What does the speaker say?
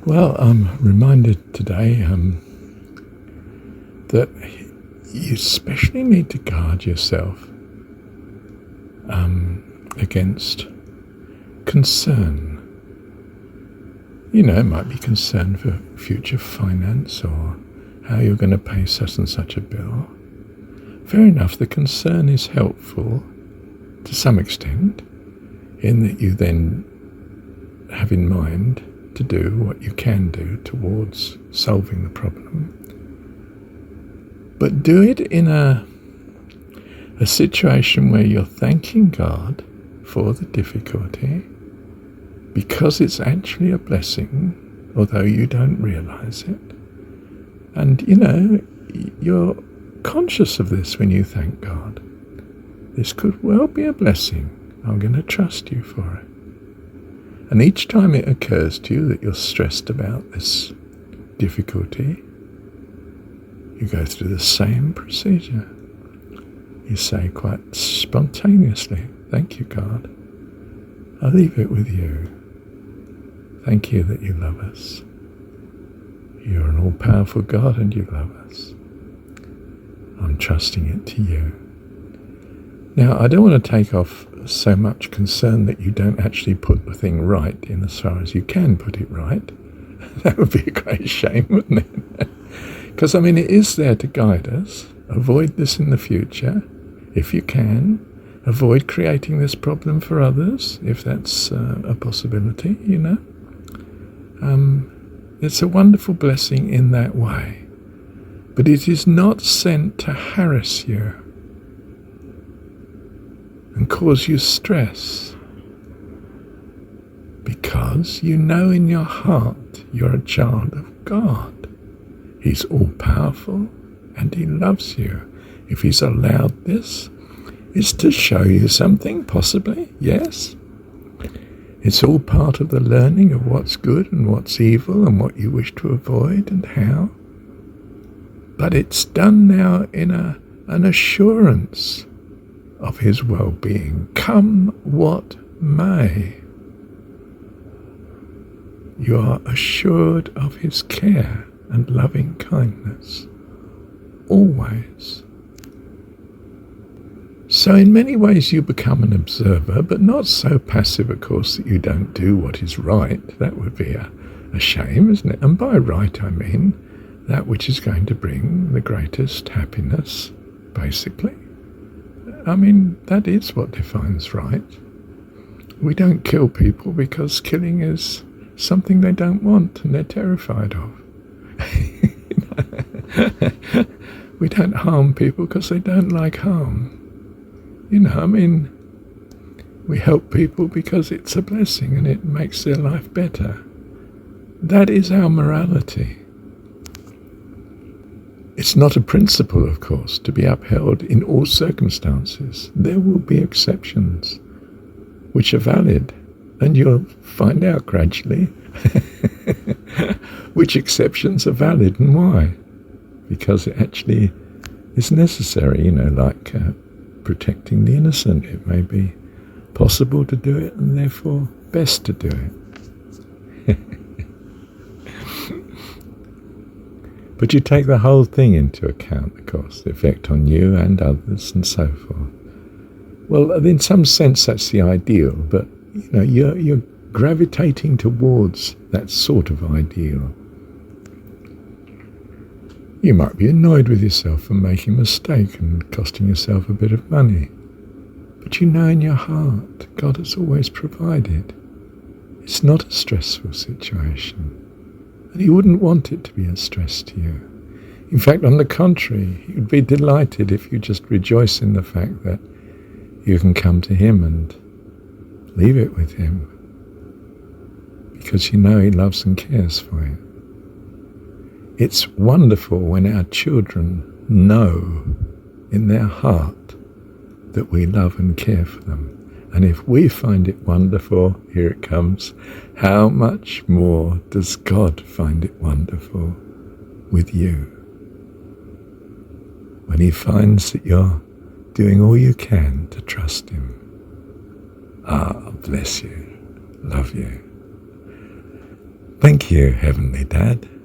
Well, I'm reminded today that you especially need to guard yourself against concern. You know, it might be concern for future finance or how you're going to pay such and such a bill. Fair enough, the concern is helpful to some extent, in that you then have in mind to do what you can do towards solving the problem. But do it in a situation where you're thanking God for the difficulty, because it's actually a blessing, although you don't realize it. And, you know, you're conscious of this when you thank God. This could well be a blessing. I'm going to trust you for it. And each time it occurs to you that you're stressed about this difficulty, you go through the same procedure. You say quite spontaneously, "Thank you, God. I leave it with you. Thank you that you love us. You're an all-powerful God and you love us. I'm trusting it to you." Now, I don't want to take off so much concern that you don't actually put the thing right in as far as you can put it right. That would be a great shame, wouldn't it? Because, I mean, it is there to guide us. Avoid this in the future, if you can. Avoid creating this problem for others, if that's a possibility, you know. It's a wonderful blessing in that way. But it is not sent to harass you and cause you stress, because you know in your heart you're a child of God. He's all-powerful and he loves you. If he's allowed this, it's to show you something, possibly, yes. It's all part of the learning of what's good and what's evil and what you wish to avoid and how. But it's done now in an assurance of his well-being, come what may. You are assured of his care and loving kindness, always. So in many ways you become an observer, but not so passive, of course, that you don't do what is right. That would be a shame, isn't it? And by right I mean that which is going to bring the greatest happiness, basically. I mean, that is what defines right. We don't kill people because killing is something they don't want and they're terrified of. We don't harm people because they don't like harm. You know, I mean, we help people because it's a blessing and it makes their life better. That is our morality. It's not a principle, of course, to be upheld in all circumstances. There will be exceptions which are valid, and you'll find out gradually which exceptions are valid and why. Because it actually is necessary, you know, like protecting the innocent. It may be possible to do it and therefore best to do it. But you take the whole thing into account, of course, the effect on you and others and so forth. Well, in some sense that's the ideal, but you know, you're gravitating towards that sort of ideal. You might be annoyed with yourself for making a mistake and costing yourself a bit of money. But you know in your heart, God has always provided. It's not a stressful situation. And he wouldn't want it to be a stress to you. In fact, on the contrary, he would be delighted if you just rejoice in the fact that you can come to him and leave it with him, because you know he loves and cares for you. It's wonderful when our children know in their heart that we love and care for them. And if we find it wonderful, here it comes, how much more does God find it wonderful with you? When he finds that you're doing all you can to trust him. Ah, bless you, love you. Thank you, Heavenly Dad.